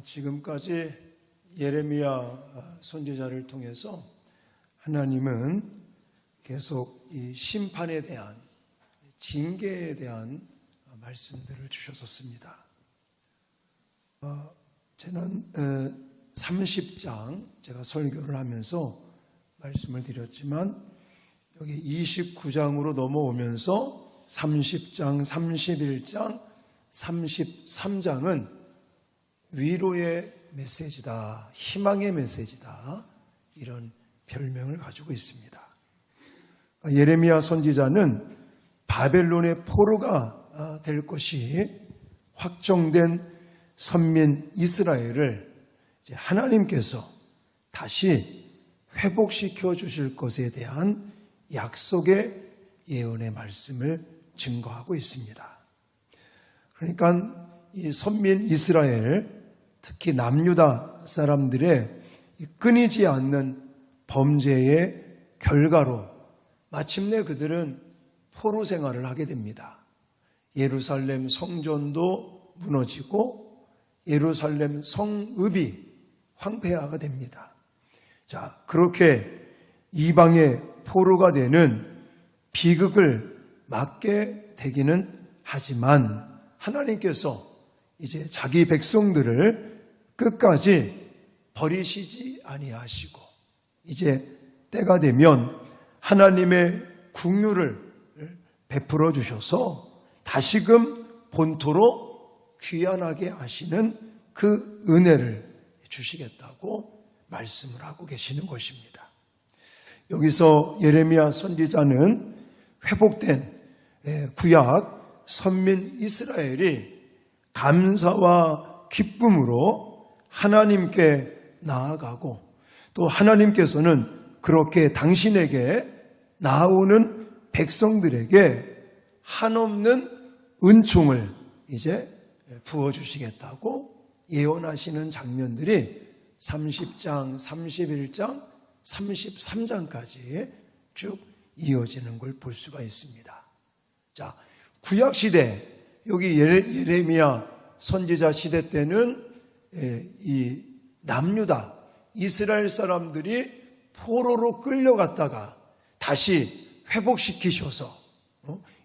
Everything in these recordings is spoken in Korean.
지금까지 예레미야 선지자를 통해서 하나님은 계속 이 심판에 대한, 징계에 대한 말씀들을 주셨었습니다. 저는 30장 제가 설교를 하면서 말씀을 드렸지만 여기 29장으로 넘어오면서 30장, 31장, 33장은 위로의 메시지다, 희망의 메시지다, 이런 별명을 가지고 있습니다. 예레미야 선지자는 바벨론의 포로가 될 것이 확정된 선민 이스라엘을 이제 하나님께서 다시 회복시켜 주실 것에 대한 약속의 예언의 말씀을 증거하고 있습니다. 그러니까 이 선민 이스라엘, 특히 남유다 사람들의 끊이지 않는 범죄의 결과로 마침내 그들은 포로 생활을 하게 됩니다. 예루살렘 성전도 무너지고 예루살렘 성읍이 황폐화가 됩니다. 자, 그렇게 이방의 포로가 되는 비극을 맞게 되기는 하지만 하나님께서 이제 자기 백성들을 끝까지 버리시지 아니하시고 이제 때가 되면 하나님의 긍휼을 베풀어 주셔서 다시금 본토로 귀환하게 하시는 그 은혜를 주시겠다고 말씀을 하고 계시는 것입니다. 여기서 예레미야 선지자는 회복된 구약 선민 이스라엘이 감사와 기쁨으로 하나님께 나아가고 또 하나님께서는 그렇게 당신에게 나아오는 백성들에게 한없는 은총을 이제 부어주시겠다고 예언하시는 장면들이 30장, 31장, 33장까지 쭉 이어지는 걸 볼 수가 있습니다. 자, 구약시대, 여기 예레미야 선지자 시대 때는 이 남유다, 이스라엘 사람들이 포로로 끌려갔다가 다시 회복시키셔서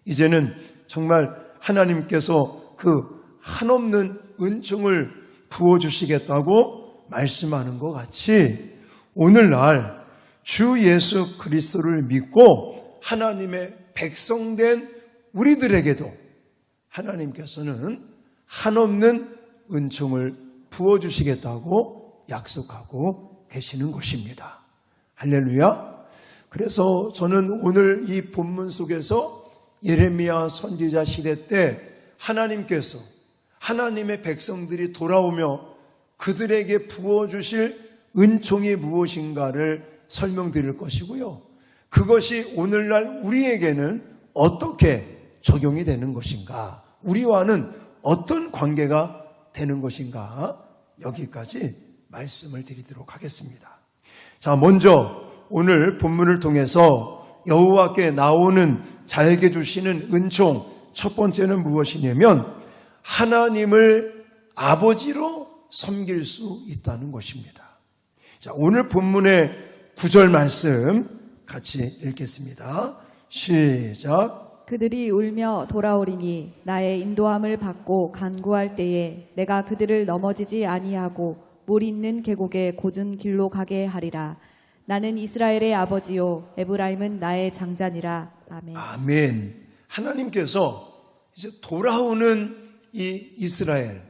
이제는 정말 하나님께서 그 한없는 은총을 부어주시겠다고 말씀하는 것 같이 오늘날 주 예수 그리스도를 믿고 하나님의 백성된 우리들에게도 하나님께서는 한없는 은총을 부어주시겠다고 약속하고 계시는 것입니다. 할렐루야. 그래서 저는 오늘 이 본문 속에서 예레미야 선지자 시대 때 하나님께서 하나님의 백성들이 돌아오며 그들에게 부어주실 은총이 무엇인가를 설명드릴 것이고요. 그것이 오늘날 우리에게는 어떻게 적용이 되는 것인가, 우리와는 어떤 관계가 되는 것인가, 여기까지 말씀을 드리도록 하겠습니다. 자, 먼저 오늘 본문을 통해서 여호와께 나오는 자에게 주시는 은총, 첫 번째는 무엇이냐면 하나님을 아버지로 섬길 수 있다는 것입니다. 자, 오늘 본문의 9절 말씀 같이 읽겠습니다. 시작. 그들이 울며 돌아오리니 나의 인도함을 받고 간구할 때에 내가 그들을 넘어지지 아니하고 물 있는 계곡의 곧은 길로 가게 하리라. 나는 이스라엘의 아버지요 에브라임은 나의 장자니라. 아멘. 아멘. 하나님께서 이제 돌아오는 이 이스라엘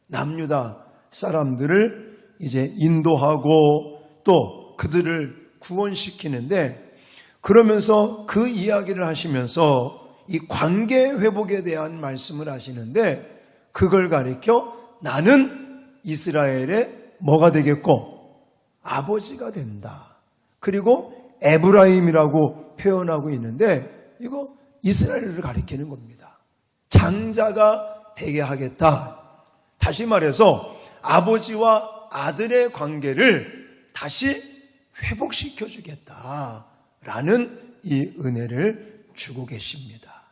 남유다 사람들을 이제 인도하고 또 그들을 구원시키는데, 그러면서 그 이야기를 하시면서 이 관계 회복에 대한 말씀을 하시는데, 그걸 가리켜 나는 이스라엘의 뭐가 되겠고 아버지가 된다. 그리고 에브라임이라고 표현하고 있는데 이거 이스라엘을 가리키는 겁니다. 장자가 되게 하겠다. 다시 말해서 아버지와 아들의 관계를 다시 회복시켜 주겠다라는 이 은혜를 주고 계십니다.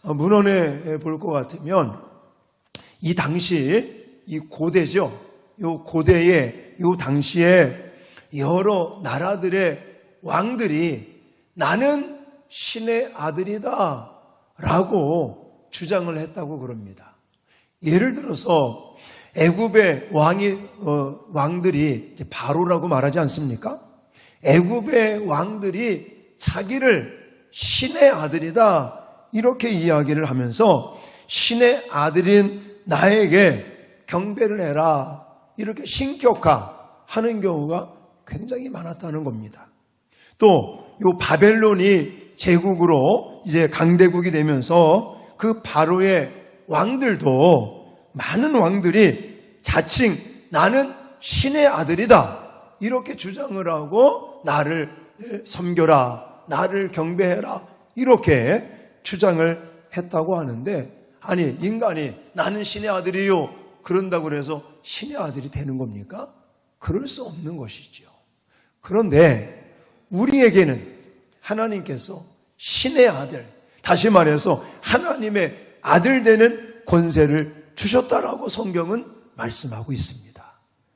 문헌에 볼 것 같으면 이 당시 이 고대죠. 요 고대에 요 당시에 여러 나라들의 왕들이 나는 신의 아들이다 라고 주장을 했다고 그럽니다. 예를 들어서 애굽의 왕들이 바로라고 말하지 않습니까? 애굽의 왕들이 자기를 신의 아들이다 이렇게 이야기를 하면서 신의 아들인 나에게 경배를 해라 이렇게 신격화하는 경우가 굉장히 많았다는 겁니다. 또 요 바벨론이 제국으로 이제 강대국이 되면서 그 바로의 왕들도 많은 왕들이 자칭 나는 신의 아들이다 이렇게 주장을 하고 나를 섬겨라 나를 경배해라 이렇게 주장을 했다고 하는데 아니 인간이 나는 신의 아들이요 그런다고 해서 신의 아들이 되는 겁니까? 그럴 수 없는 것이죠. 그런데 우리에게는 하나님께서 신의 아들, 다시 말해서 하나님의 아들 되는 권세를 주셨다라고 성경은 말씀하고 있습니다.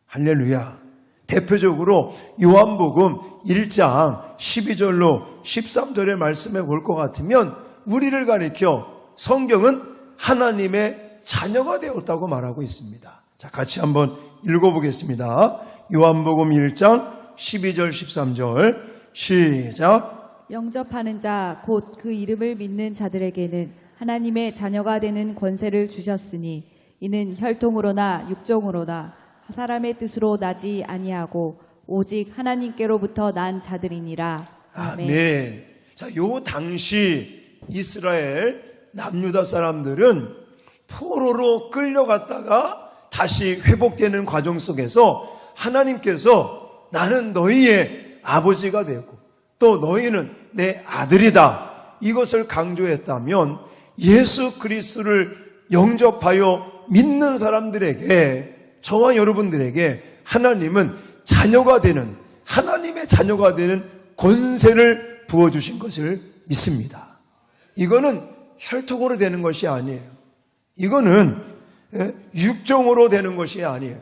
할렐루야. 대표적으로 요한복음 1장 12절로 13절의 말씀에 볼 것 같으면 우리를 가리켜 성경은 하나님의 자녀가 되었다고 말하고 있습니다. 자, 같이 한번 읽어보겠습니다. 요한복음 1장 12절 13절 시작. 영접하는 자 곧 그 이름을 믿는 자들에게는 하나님의 자녀가 되는 권세를 주셨으니 이는 혈통으로나 육종으로나 사람의 뜻으로 나지 아니하고 오직 하나님께로부터 난 자들이니라. 아멘. 아멘. 자, 요 당시 이스라엘 남유다 사람들은 포로로 끌려갔다가 다시 회복되는 과정 속에서 하나님께서 나는 너희의 아버지가 되고 또 너희는 내 아들이다 이것을 강조했다면 예수 그리스도를 영접하여 믿는 사람들에게 저와 여러분들에게 하나님은 자녀가 되는 하나님의 자녀가 되는 권세를 부어주신 것을 믿습니다. 이거는 혈통으로 되는 것이 아니에요. 이거는 육종으로 되는 것이 아니에요.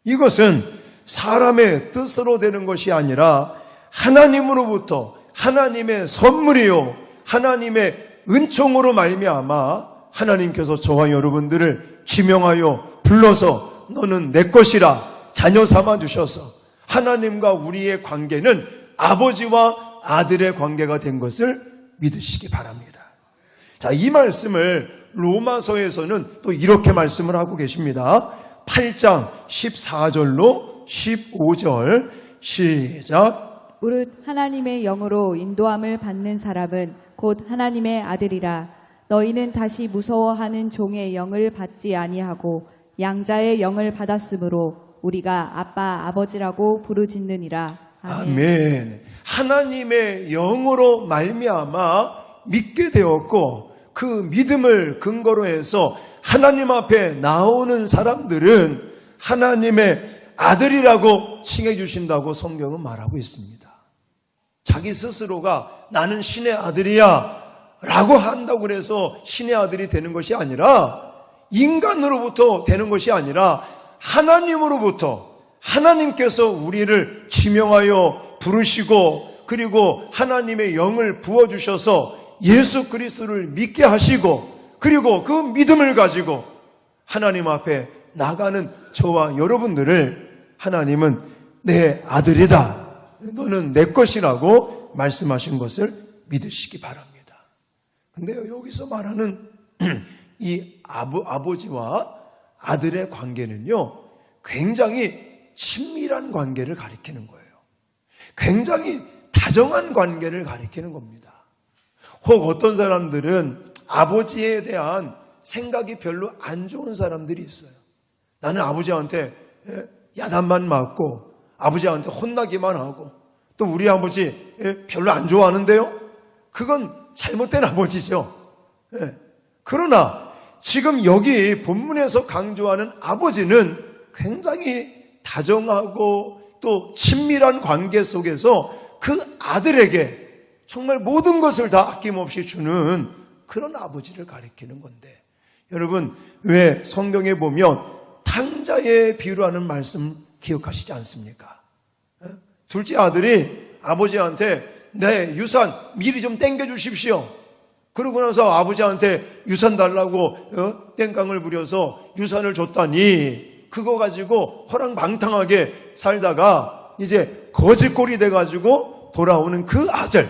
이것은 사람의 뜻으로 되는 것이 아니라 하나님으로부터 하나님의 선물이요 하나님의 은총으로 말미암아 하나님께서 저와 여러분들을 지명하여 불러서 너는 내 것이라 자녀 삼아 주셔서 하나님과 우리의 관계는 아버지와 아들의 관계가 된 것을 믿으시기 바랍니다. 자, 이 말씀을 로마서에서는 또 이렇게 말씀을 하고 계십니다. 8장 14절로 15절 시작. 무릇 하나님의 영으로 인도함을 받는 사람은 곧 하나님의 아들이라. 너희는 다시 무서워하는 종의 영을 받지 아니하고 양자의 영을 받았으므로 우리가 아빠 아버지라고 부르짖느니라. 아멘. 아멘. 하나님의 영으로 말미암아 믿게 되었고 그 믿음을 근거로 해서 하나님 앞에 나오는 사람들은 하나님의 아들이라고 칭해 주신다고 성경은 말하고 있습니다. 자기 스스로가 나는 신의 아들이야 라고 한다고 해서 신의 아들이 되는 것이 아니라 인간으로부터 되는 것이 아니라 하나님으로부터 하나님께서 우리를 지명하여 부르시고 그리고 하나님의 영을 부어주셔서 예수 그리스도를 믿게 하시고 그리고 그 믿음을 가지고 하나님 앞에 나가는 저와 여러분들을 하나님은 내 아들이다. 너는 내 것이라고 말씀하신 것을 믿으시기 바랍니다. 근데 여기서 말하는 이 아버지와 아들의 관계는요, 굉장히 친밀한 관계를 가리키는 거예요. 굉장히 다정한 관계를 가리키는 겁니다. 혹 어떤 사람들은 아버지에 대한 생각이 별로 안 좋은 사람들이 있어요. 나는 아버지한테 야단만 맞고 아버지한테 혼나기만 하고 또 우리 아버지 별로 안 좋아하는데요. 그건 잘못된 아버지죠. 그러나 지금 여기 본문에서 강조하는 아버지는 굉장히 다정하고 또 친밀한 관계 속에서 그 아들에게 정말 모든 것을 다 아낌없이 주는 그런 아버지를 가리키는 건데, 여러분 왜 성경에 보면 탕자의 비유로 하는 말씀 기억하시지 않습니까? 둘째 아들이 아버지한테 내 유산 미리 좀 땡겨주십시오. 그러고 나서 아버지한테 유산 달라고 땡깡을 부려서 유산을 줬다니 그거 가지고 호랑방탕하게 살다가 이제 거지꼴이 돼가지고 돌아오는 그 아들,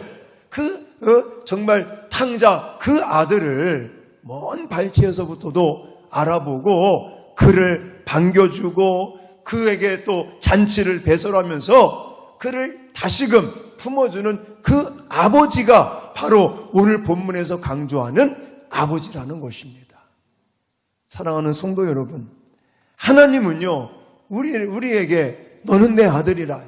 정말 탕자 그 아들을 먼 발치에서부터도 알아보고 그를 반겨주고 그에게 또 잔치를 배설하면서 그를 다시금 품어주는 그 아버지가 바로 오늘 본문에서 강조하는 아버지라는 것입니다. 사랑하는 성도 여러분, 하나님은요 우리에게 너는 내 아들이라,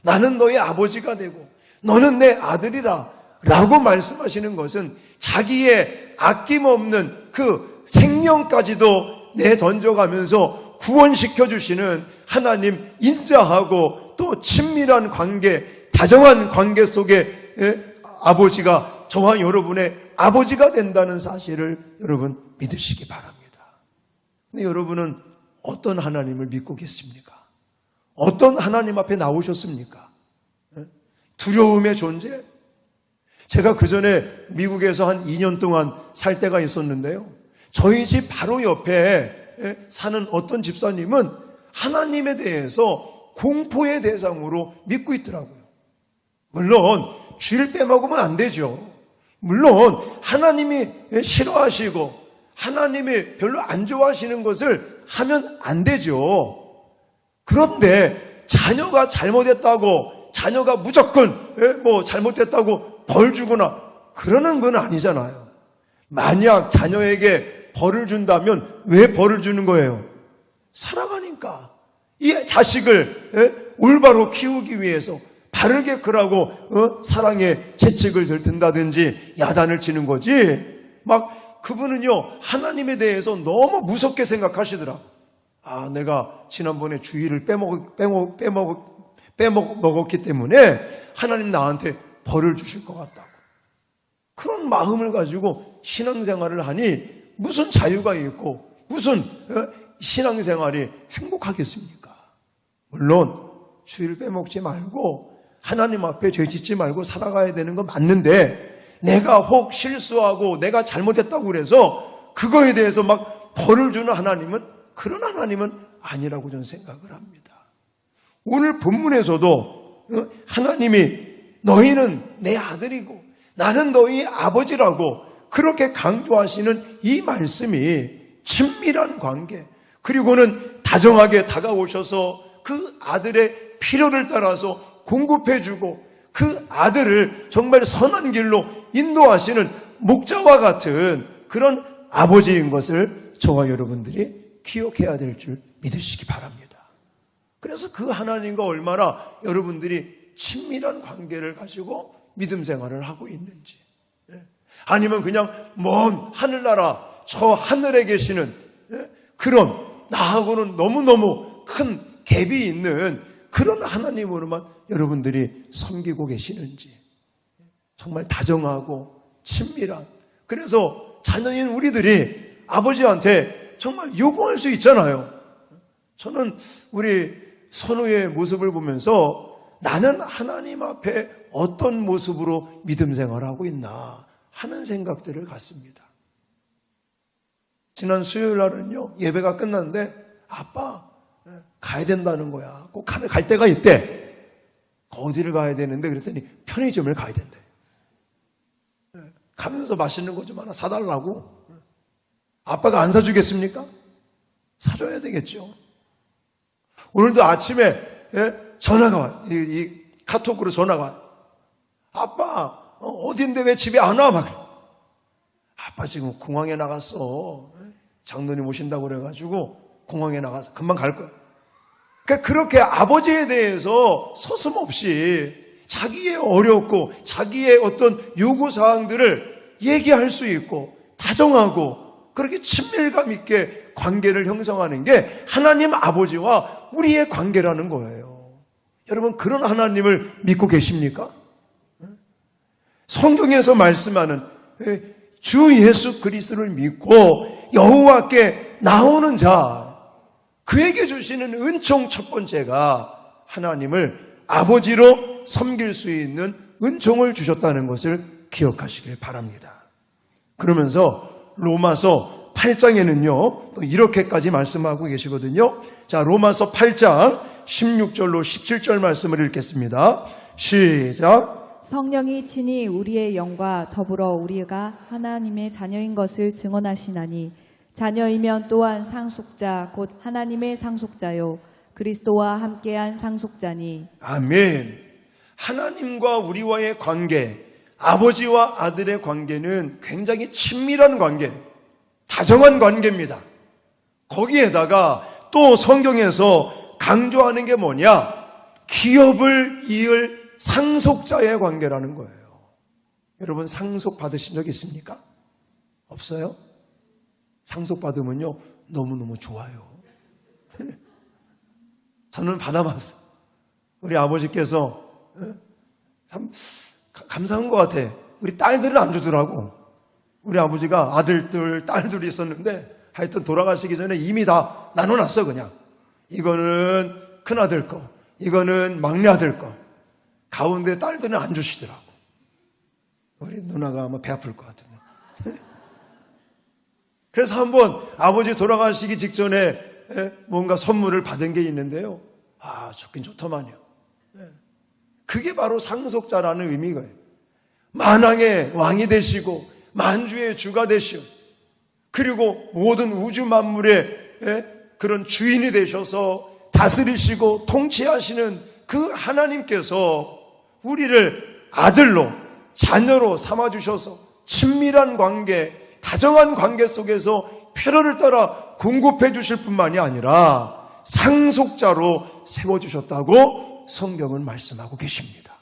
나는 너의 아버지가 되고 너는 내 아들이라 라고 말씀하시는 것은 자기의 아낌없는 그 생명까지도 내던져가면서 구원시켜 주시는 하나님 인자하고 또 친밀한 관계, 다정한 관계 속에 아버지가 저와 여러분의 아버지가 된다는 사실을 여러분 믿으시기 바랍니다. 근데 여러분은 어떤 하나님을 믿고 계십니까? 어떤 하나님 앞에 나오셨습니까? 두려움의 존재? 제가 그 전에 미국에서 한 2년 동안 살 때가 있었는데요. 저희 집 바로 옆에 사는 어떤 집사님은 하나님에 대해서 공포의 대상으로 믿고 있더라고요. 물론 쥐를 빼먹으면 안 되죠. 물론 하나님이 싫어하시고 하나님이 별로 안 좋아하시는 것을 하면 안 되죠. 그런데 자녀가 잘못했다고 자녀가 무조건 잘못했다고 벌 주거나 그러는 건 아니잖아요. 만약 자녀에게 벌을 준다면 왜 벌을 주는 거예요? 사랑하니까. 이 자식을 올바로 키우기 위해서 바르게 크라고 사랑의 채찍을 들든다든지 야단을 치는 거지. 막 그분은요 하나님에 대해서 너무 무섭게 생각하시더라. 아, 내가 지난번에 주의를 빼먹었기 때문에 하나님 나한테 벌을 주실 것 같다고. 그런 마음을 가지고 신앙생활을 하니 무슨 자유가 있고 무슨 신앙생활이 행복하겠습니까? 물론 주의를 빼먹지 말고 하나님 앞에 죄 짓지 말고 살아가야 되는 건 맞는데, 내가 혹 실수하고 내가 잘못했다고 그래서 그거에 대해서 막 벌을 주는 하나님은, 그런 하나님은 아니라고 저는 생각을 합니다. 오늘 본문에서도 하나님이 너희는 내 아들이고 나는 너희 아버지라고 그렇게 강조하시는 이 말씀이 친밀한 관계, 그리고는 다정하게 다가오셔서 그 아들의 필요를 따라서 공급해주고 그 아들을 정말 선한 길로 인도하시는 목자와 같은 그런 아버지인 것을 저와 여러분들이 기억해야 될 줄 믿으시기 바랍니다. 그래서 그 하나님과 얼마나 여러분들이 친밀한 관계를 가지고 믿음 생활을 하고 있는지, 아니면 그냥 먼 하늘나라 저 하늘에 계시는 그런 나하고는 너무너무 큰 갭이 있는 그런 하나님으로만 여러분들이 섬기고 계시는지, 정말 다정하고 친밀한, 그래서 자녀인 우리들이 아버지한테 정말 요구할 수 있잖아요. 저는 우리 선우의 모습을 보면서 나는 하나님 앞에 어떤 모습으로 믿음 생활하고 있나 하는 생각들을 갖습니다. 지난 수요일 날은요, 예배가 끝났는데 아빠 가야 된다는 거야. 꼭 갈 데가 있대. 어디를 가야 되는데 그랬더니 편의점을 가야 된대. 가면서 맛있는 거 좀 하나 사달라고. 아빠가 안 사주겠습니까? 사줘야 되겠죠. 오늘도 아침에 전화가 와. 이 카톡으로 전화가 와. 아빠 어딘데 왜 집에 안 와? 막. 아빠 지금 공항에 나갔어. 장로님 오신다고 그래가지고 공항에 나가서 금방 갈 거야. 그러니까 그렇게 아버지에 대해서 서슴없이 자기의 어렵고 자기의 어떤 요구사항들을 얘기할 수 있고 다정하고 그렇게 친밀감 있게 관계를 형성하는 게 하나님 아버지와 우리의 관계라는 거예요. 여러분, 그런 하나님을 믿고 계십니까? 성경에서 말씀하는 주 예수 그리스도를 믿고 여호와께 나오는 자, 그에게 주시는 은총 첫 번째가 하나님을 아버지로 섬길 수 있는 은총을 주셨다는 것을 기억하시길 바랍니다. 그러면서 로마서 8장에는요, 또 이렇게까지 말씀하고 계시거든요. 자, 로마서 8장 16절로 17절 말씀을 읽겠습니다. 시작. 성령이 친히 우리의 영과 더불어 우리가 하나님의 자녀인 것을 증언하시나니 자녀이면 또한 상속자 곧 하나님의 상속자요 그리스도와 함께한 상속자니. 아멘. 하나님과 우리와의 관계, 아버지와 아들의 관계는 굉장히 친밀한 관계, 다정한 관계입니다. 거기에다가 또 성경에서 강조하는 게 뭐냐? 기업을 이을 상속자의 관계라는 거예요. 여러분 상속 받으신 적 있습니까? 없어요? 상속 받으면요 너무너무 좋아요. 저는 받아봤어요. 우리 아버지께서 참 감사한 것 같아. 우리 딸들은 안 주더라고. 우리 아버지가 아들들 딸들이 있었는데 하여튼 돌아가시기 전에 이미 다 나눠놨어. 그냥 이거는 큰아들 거, 이거는 막내아들 거. 가운데 딸들은 안 주시더라고. 우리 누나가 아마 배 아플 것 같은데. 그래서 한번 아버지 돌아가시기 직전에 뭔가 선물을 받은 게 있는데요. 아, 좋긴 좋더만요. 그게 바로 상속자라는 의미가요. 만왕의 왕이 되시고 만주의 주가 되시고 그리고 모든 우주 만물의 그런 주인이 되셔서 다스리시고 통치하시는 그 하나님께서 우리를 아들로 자녀로 삼아주셔서 친밀한 관계, 다정한 관계 속에서 필요를 따라 공급해 주실 뿐만이 아니라 상속자로 세워주셨다고 성경은 말씀하고 계십니다.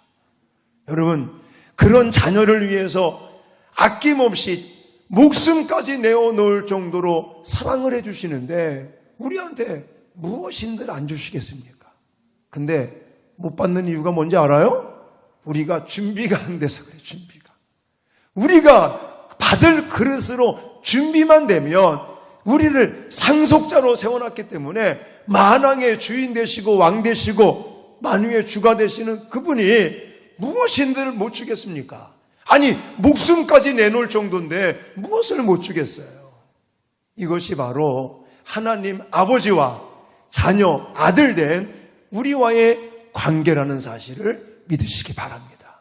여러분, 그런 자녀를 위해서 아낌없이 목숨까지 내어놓을 정도로 사랑을 해주시는데 우리한테 무엇인들 안 주시겠습니까? 근데 못 받는 이유가 뭔지 알아요? 우리가 준비가 안 돼서 그래. 준비가. 우리가 받을 그릇으로 준비만 되면 우리를 상속자로 세워놨기 때문에 만왕의 주인 되시고 왕 되시고 만유의 주가 되시는 그분이 무엇인들 못 주겠습니까? 아니 목숨까지 내놓을 정도인데 무엇을 못 주겠어요? 이것이 바로 하나님 아버지와 자녀 아들 된 우리와의 관계라는 사실을 믿으시기 바랍니다.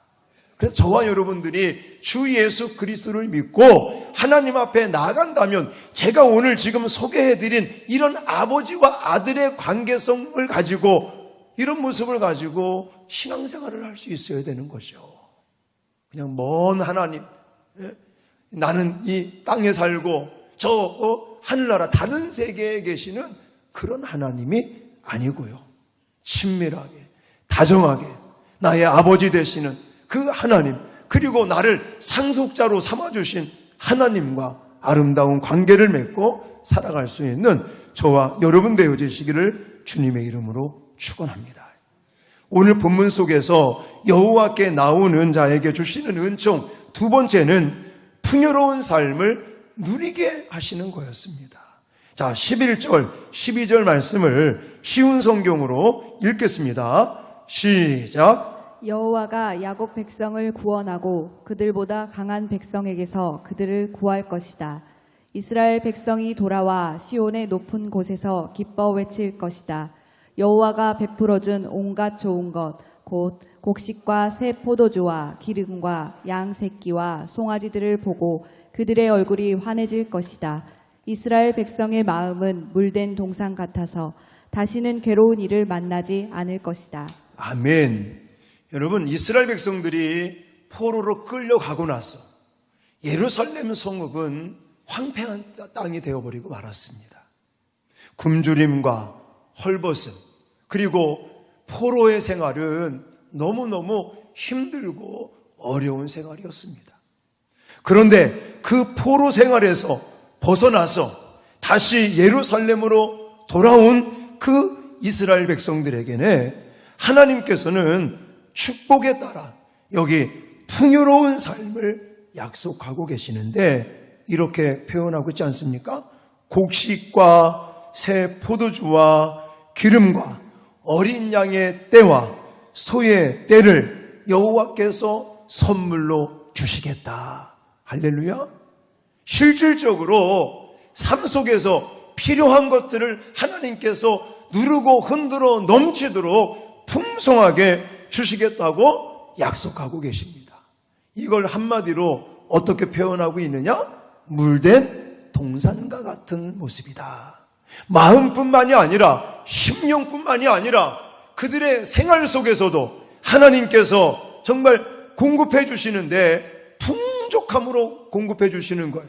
그래서 저와 여러분들이 주 예수 그리스도를 믿고 하나님 앞에 나아간다면 제가 오늘 지금 소개해드린 이런 아버지와 아들의 관계성을 가지고 이런 모습을 가지고 신앙생활을 할 수 있어야 되는 거죠. 그냥 먼 하나님, 나는 이 땅에 살고 저 하늘나라 다른 세계에 계시는 그런 하나님이 아니고요. 친밀하게, 다정하게 나의 아버지 되시는 그 하나님, 그리고 나를 상속자로 삼아주신 하나님과 아름다운 관계를 맺고 살아갈 수 있는 저와 여러분 되어지시기를 주님의 이름으로 축원합니다. 오늘 본문 속에서 여호와께 나오는 자에게 주시는 은총 두 번째는 풍요로운 삶을 누리게 하시는 거였습니다. 자, 11절, 12절 말씀을 쉬운 성경으로 읽겠습니다. 시작. 여호와가 야곱 백성을 구원하고 그들보다 강한 백성에게서 그들을 구할 것이다. 이스라엘 백성이 돌아와 시온의 높은 곳에서 기뻐 외칠 것이다. 여호와가 베풀어준 온갖 좋은 것, 곧 곡식과 새 포도주와 기름과 양 새끼와 송아지들을 보고 그들의 얼굴이 환해질 것이다. 이스라엘 백성의 마음은 물된 동상 같아서 다시는 괴로운 일을 만나지 않을 것이다. 아멘. 여러분, 이스라엘 백성들이 포로로 끌려가고 나서 예루살렘 성읍은 황폐한 땅이 되어버리고 말았습니다. 굶주림과 헐벗음, 그리고 포로의 생활은 너무너무 힘들고 어려운 생활이었습니다. 그런데 그 포로 생활에서 벗어나서 다시 예루살렘으로 돌아온 그 이스라엘 백성들에게는 하나님께서는 축복에 따라 여기 풍요로운 삶을 약속하고 계시는데 이렇게 표현하고 있지 않습니까? 곡식과 새 포도주와 기름과 어린 양의 떼와 소의 떼를 여호와께서 선물로 주시겠다. 할렐루야. 실질적으로 삶 속에서 필요한 것들을 하나님께서 누르고 흔들어 넘치도록 풍성하게 주시겠다고 약속하고 계십니다. 이걸 한마디로 어떻게 표현하고 있느냐? 물된 동산과 같은 모습이다. 마음뿐만이 아니라 심령뿐만이 아니라 그들의 생활 속에서도 하나님께서 정말 공급해 주시는데 풍족함으로 공급해 주시는 거예요.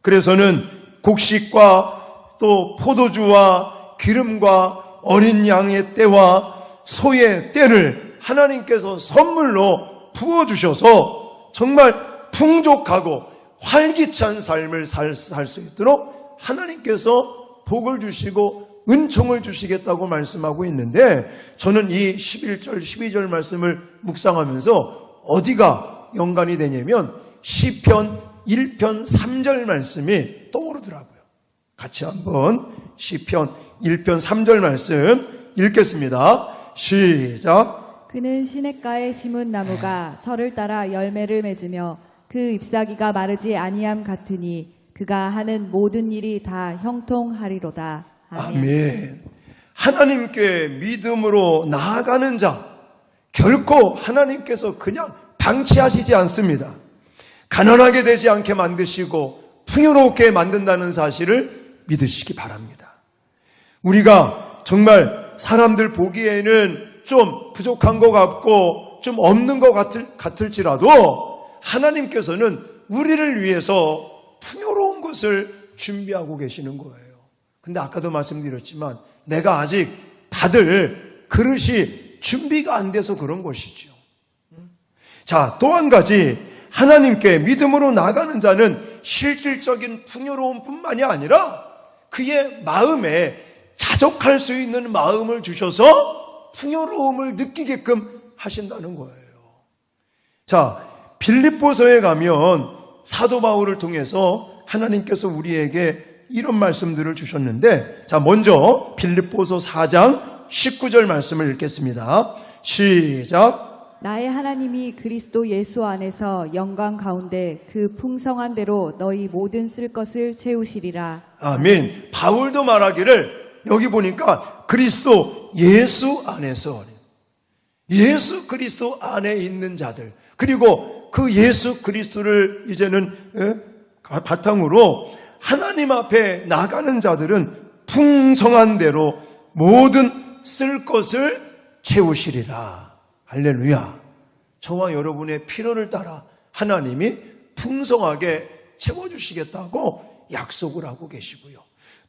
그래서는 곡식과 또 포도주와 기름과 어린 양의 떼와 소의 떼를 하나님께서 선물로 부어주셔서 정말 풍족하고 활기찬 삶을 살 수 있도록 하나님께서 복을 주시고 은총을 주시겠다고 말씀하고 있는데, 저는 이 11절 12절 말씀을 묵상하면서 어디가 연관이 되냐면 시편 1편 3절 말씀이 떠오르더라고요. 같이 한번 시편 1편 3절 말씀 읽겠습니다. 시작. 그는 시냇가에 심은 나무가 철을 따라 열매를 맺으며 그 잎사귀가 마르지 아니함 같으니 그가 하는 모든 일이 다 형통하리로다. 아멘. 아멘. 하나님께 믿음으로 나아가는 자, 결코 하나님께서 그냥 방치하시지 않습니다. 가난하게 되지 않게 만드시고 풍요롭게 만든다는 사실을 믿으시기 바랍니다. 우리가 정말 사람들 보기에는 좀 부족한 것 같고 좀 없는 것 같을지라도 하나님께서는 우리를 위해서 풍요로운 것을 준비하고 계시는 거예요. 근데 아까도 말씀드렸지만 내가 아직 받을 그릇이 준비가 안 돼서 그런 것이죠. 자, 또 한 가지, 하나님께 믿음으로 나가는 자는 실질적인 풍요로움 뿐만이 아니라 그의 마음에 자족할 수 있는 마음을 주셔서 풍요로움을 느끼게끔 하신다는 거예요. 자, 빌립보서에 가면 사도 바울을 통해서 하나님께서 우리에게 이런 말씀들을 주셨는데, 자, 먼저 빌립보서 4장 19절 말씀을 읽겠습니다. 시작. 나의 하나님이 그리스도 예수 안에서 영광 가운데 그 풍성한 대로 너희 모든 쓸 것을 채우시리라. 아멘. 바울도 말하기를, 여기 보니까 그리스도 예수 안에서, 예수 그리스도 안에 있는 자들, 그리고 그 예수 그리스도를 이제는 바탕으로 하나님 앞에 나가는 자들은 풍성한 대로 모든 쓸 것을 채우시리라. 할렐루야. 저와 여러분의 필요를 따라 하나님이 풍성하게 채워주시겠다고 약속을 하고 계시고요.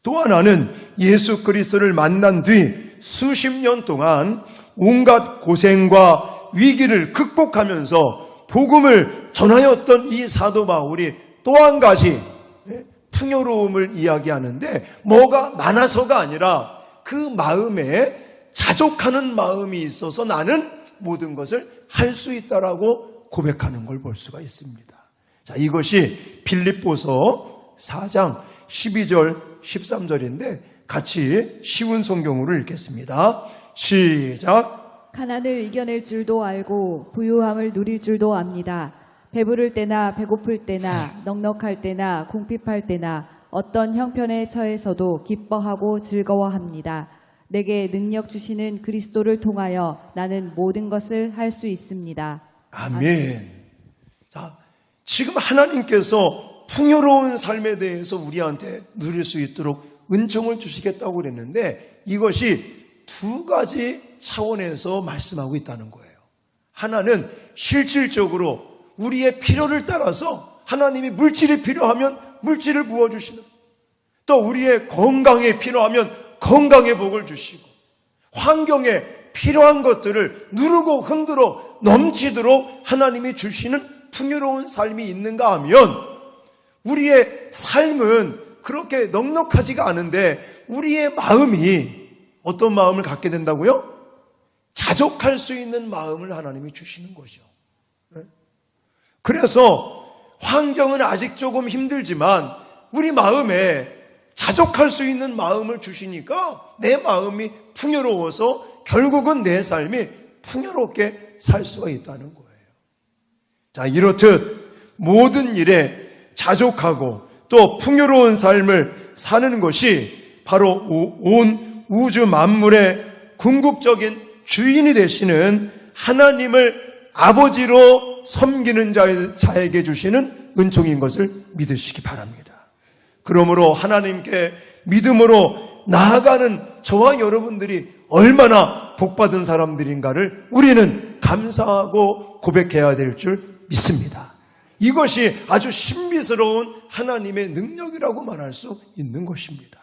또 하나는 예수 그리스도를 만난 뒤 수십 년 동안 온갖 고생과 위기를 극복하면서 복음을 전하였던 이 사도 바울이 또 한 가지 풍요로움을 이야기하는데, 뭐가 많아서가 아니라 그 마음에 자족하는 마음이 있어서 나는 모든 것을 할 수 있다라고 고백하는 걸 볼 수가 있습니다. 자, 이것이 빌립보서 4장 12절 13절인데 같이 쉬운 성경으로 읽겠습니다. 시작. 가난을 이겨낼 줄도 알고 부유함을 누릴 줄도 압니다. 배부를 때나 배고플 때나 넉넉할 때나 궁핍할 때나 어떤 형편에 처해서도 기뻐하고 즐거워합니다. 내게 능력 주시는 그리스도를 통하여 나는 모든 것을 할 수 있습니다. 아멘. 자, 지금 하나님께서 풍요로운 삶에 대해서 우리한테 누릴 수 있도록 은총을 주시겠다고 그랬는데, 이것이 두 가지 차원에서 말씀하고 있다는 거예요. 하나는 실질적으로 우리의 필요를 따라서 하나님이 물질이 필요하면 물질을 부어주시는, 또 우리의 건강이 필요하면 건강의 복을 주시고, 환경에 필요한 것들을 누르고 흔들어 넘치도록 하나님이 주시는 풍요로운 삶이 있는가 하면, 우리의 삶은 그렇게 넉넉하지가 않은데 우리의 마음이 어떤 마음을 갖게 된다고요? 자족할 수 있는 마음을 하나님이 주시는 거죠. 그래서 환경은 아직 조금 힘들지만 우리 마음에 자족할 수 있는 마음을 주시니까 내 마음이 풍요로워서 결국은 내 삶이 풍요롭게 살 수가 있다는 거예요. 자, 이렇듯 모든 일에 자족하고 또 풍요로운 삶을 사는 것이 바로 온 우주 만물의 궁극적인 주인이 되시는 하나님을 아버지로 섬기는 자에게 주시는 은총인 것을 믿으시기 바랍니다. 그러므로 하나님께 믿음으로 나아가는 저와 여러분들이 얼마나 복받은 사람들인가를 우리는 감사하고 고백해야 될 줄 믿습니다. 이것이 아주 신비스러운 하나님의 능력이라고 말할 수 있는 것입니다.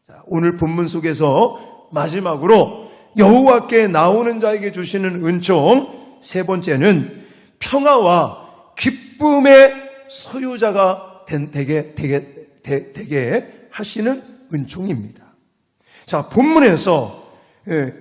자, 오늘 본문 속에서 마지막으로 여호와께 나오는 자에게 주시는 은총, 세 번째는 평화와 기쁨의 소유자가 되게 하시는 은총입니다. 자, 본문에서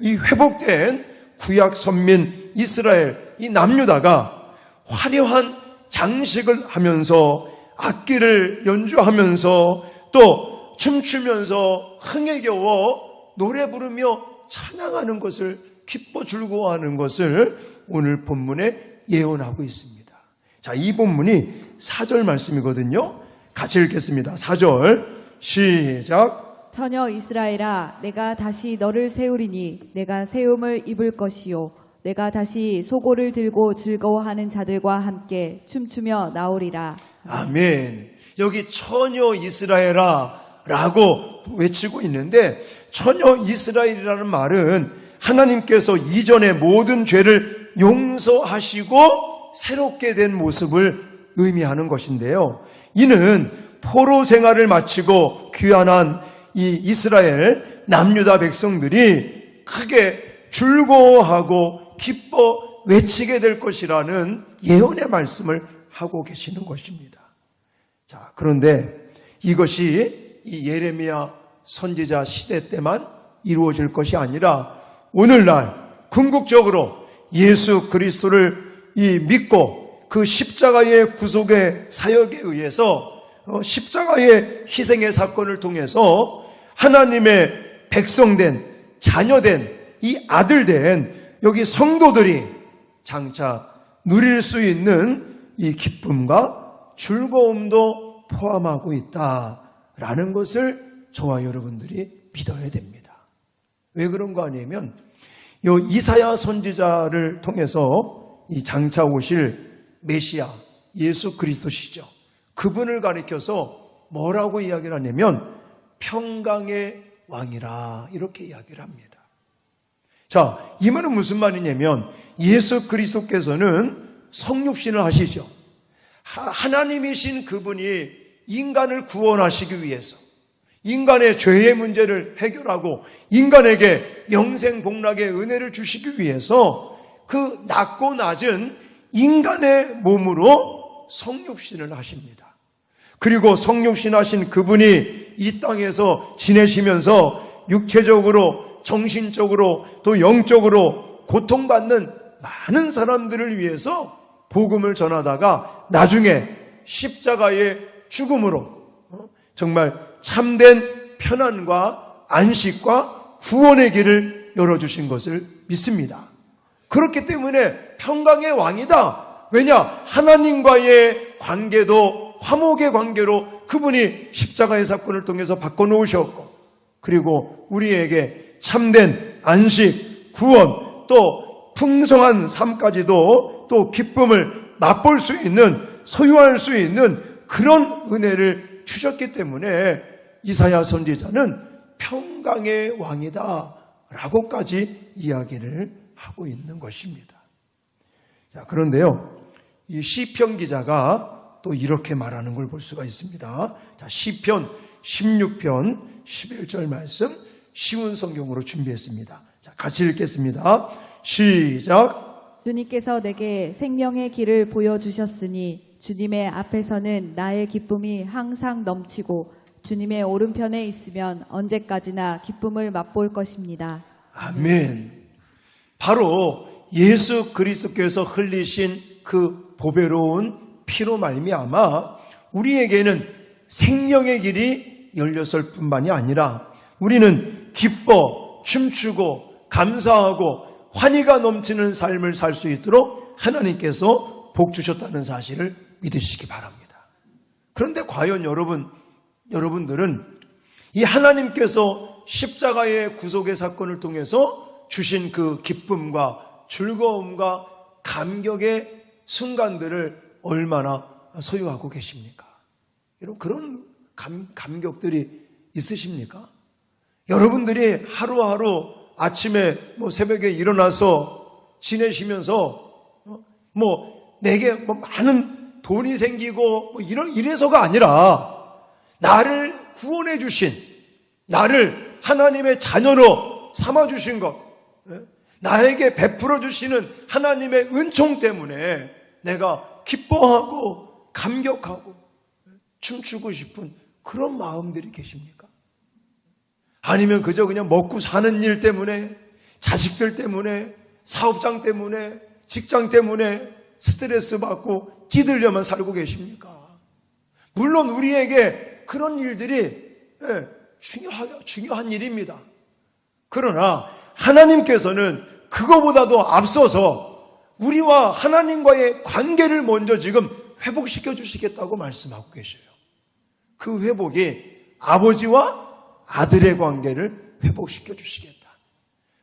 이 회복된 구약 선민 이스라엘 이 남유다가 화려한 장식을 하면서 악기를 연주하면서 또 춤추면서 흥에 겨워 노래 부르며 찬양하는 것을 기뻐 즐거워하는 것을 오늘 본문에 예언하고 있습니다. 자, 이 본문이 4절 말씀이거든요. 같이 읽겠습니다. 4절 시작. 처녀 이스라엘아, 내가 다시 너를 세우리니 내가 세움을 입을 것이요 내가 다시 소고를 들고 즐거워하는 자들과 함께 춤추며 나오리라. 아멘. 여기 처녀 이스라엘아 라고 외치고 있는데, 처녀 이스라엘이라는 말은 하나님께서 이전의 모든 죄를 용서하시고 새롭게 된 모습을 의미하는 것인데요. 이는 포로 생활을 마치고 귀환한 이 이스라엘 남유다 백성들이 크게 즐거워하고 기뻐 외치게 될 것이라는 예언의 말씀을 하고 계시는 것입니다. 자, 그런데 이것이 이 예레미야 선지자 시대 때만 이루어질 것이 아니라 오늘날 궁극적으로 예수 그리스도를 믿고 그 십자가의 구속의 사역에 의해서 십자가의 희생의 사건을 통해서 하나님의 백성된 자녀된 이 아들된 여기 성도들이 장차 누릴 수 있는 이 기쁨과 즐거움도 포함하고 있다라는 것을 저와 여러분들이 믿어야 됩니다. 왜 그런 거 아니면 이 이사야 선지자를 통해서 이 장차 오실 메시아 예수 그리스도시죠. 그분을 가리켜서 뭐라고 이야기를 하냐면 평강의 왕이라 이렇게 이야기를 합니다. 자, 이 말은 무슨 말이냐면 예수 그리스도께서는 성육신을 하시죠. 하나님이신 그분이 인간을 구원하시기 위해서 인간의 죄의 문제를 해결하고 인간에게 영생복락의 은혜를 주시기 위해서 그 낮고 낮은 인간의 몸으로 성육신을 하십니다. 그리고 성육신 하신 그분이 이 땅에서 지내시면서 육체적으로 정신적으로 또 영적으로 고통받는 많은 사람들을 위해서 복음을 전하다가 나중에 십자가의 죽음으로 정말 참된 편안과 안식과 구원의 길을 열어주신 것을 믿습니다. 그렇기 때문에 평강의 왕이다. 왜냐? 하나님과의 관계도 화목의 관계로 그분이 십자가의 사건을 통해서 바꿔놓으셨고, 그리고 우리에게 참된 안식, 구원, 또 풍성한 삶까지도 또 기쁨을 맛볼 수 있는, 소유할 수 있는 그런 은혜를 주셨기 때문에 이사야 선지자는 평강의 왕이다 라고까지 이야기를 하고 있는 것입니다. 자, 그런데요, 이 시편 기자가 또 이렇게 말하는 걸 볼 수가 있습니다. 자, 시편 16편 11절 말씀 쉬운 성경으로 준비했습니다. 자, 같이 읽겠습니다. 시작. 주님께서 내게 생명의 길을 보여주셨으니 주님의 앞에서는 나의 기쁨이 항상 넘치고 주님의 오른편에 있으면 언제까지나 기쁨을 맛볼 것입니다. 아멘. 바로 예수 그리스도께서 흘리신 그 보배로운 피로 말미암아 우리에게는 생명의 길이 16뿐만이 아니라 우리는 기뻐 춤추고 감사하고 환희가 넘치는 삶을 살 수 있도록 하나님께서 복 주셨다는 사실을 믿으시기 바랍니다. 그런데 과연 여러분들은 이 하나님께서 십자가의 구속의 사건을 통해서 주신 그 기쁨과 즐거움과 감격의 순간들을 얼마나 소유하고 계십니까? 여러분, 그런 감격들이 있으십니까? 여러분들이 하루하루 아침에 새벽에 일어나서 지내시면서 내게 많은 돈이 생기고 이래서가 아니라 나를 구원해 주신, 나를 하나님의 자녀로 삼아 주신 것, 나에게 베풀어 주시는 하나님의 은총 때문에 내가 기뻐하고 감격하고 춤추고 싶은 그런 마음들이 계십니까? 아니면 그저 그냥 먹고 사는 일 때문에, 자식들 때문에, 사업장 때문에, 직장 때문에 스트레스 받고 찌들려만 살고 계십니까? 물론 우리에게 그런 일들이 중요한 일입니다. 그러나 하나님께서는 그거보다도 앞서서 우리와 하나님과의 관계를 먼저 지금 회복시켜 주시겠다고 말씀하고 계셔요. 그 회복이 아버지와 아들의 관계를 회복시켜 주시겠다.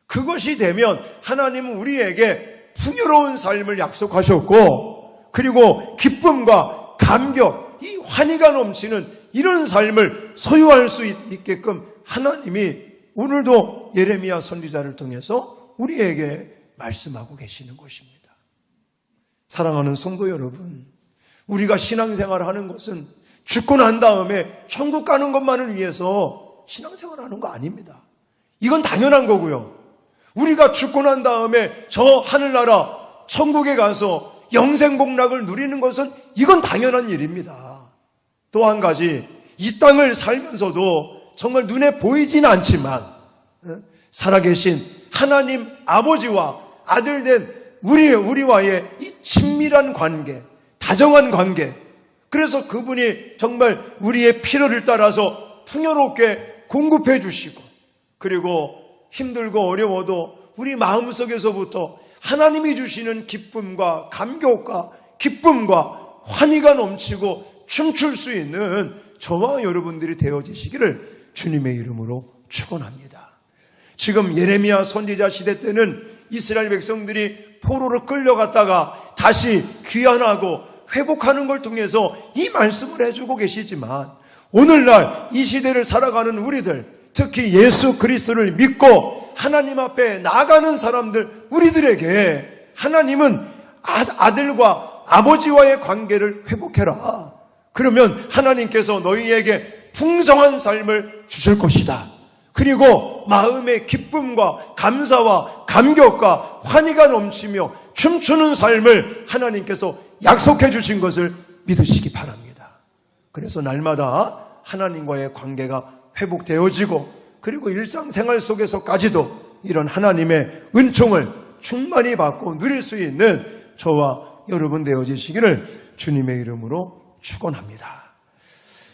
그것이 되면 하나님은 우리에게 풍요로운 삶을 약속하셨고, 그리고 기쁨과 감격, 이 환희가 넘치는 이런 삶을 소유할 수 있게끔 하나님이 오늘도 예레미야 선지자를 통해서 우리에게 말씀하고 계시는 것입니다. 사랑하는 성도 여러분, 우리가 신앙생활을 하는 것은 죽고 난 다음에 천국 가는 것만을 위해서 신앙생활을 하는 거 아닙니다. 이건 당연한 거고요. 우리가 죽고 난 다음에 저 하늘나라 천국에 가서 영생복락을 누리는 것은 이건 당연한 일입니다. 또 한 가지, 이 땅을 살면서도 정말 눈에 보이진 않지만 살아계신 하나님 아버지와 아들된 우리와의 이 친밀한 관계, 다정한 관계, 그래서 그분이 정말 우리의 필요를 따라서 풍요롭게 공급해 주시고, 그리고 힘들고 어려워도 우리 마음속에서부터 하나님이 주시는 기쁨과 감격과 기쁨과 환희가 넘치고 춤출 수 있는 저와 여러분들이 되어지시기를 주님의 이름으로 축원합니다. 지금 예레미야 선지자 시대 때는 이스라엘 백성들이 포로로 끌려갔다가 다시 귀환하고 회복하는 걸 통해서 이 말씀을 해주고 계시지만, 오늘날 이 시대를 살아가는 우리들, 특히 예수 그리스도를 믿고 하나님 앞에 나아가는 사람들, 우리들에게 하나님은 아들과 아버지와의 관계를 회복해라. 그러면 하나님께서 너희에게 풍성한 삶을 주실 것이다. 그리고 마음의 기쁨과 감사와 감격과 환희가 넘치며 춤추는 삶을 하나님께서 약속해 주신 것을 믿으시기 바랍니다. 그래서 날마다 하나님과의 관계가 회복되어지고, 그리고 일상생활 속에서까지도 이런 하나님의 은총을 충만히 받고 누릴 수 있는 저와 여러분 되어지시기를 주님의 이름으로 축원합니다.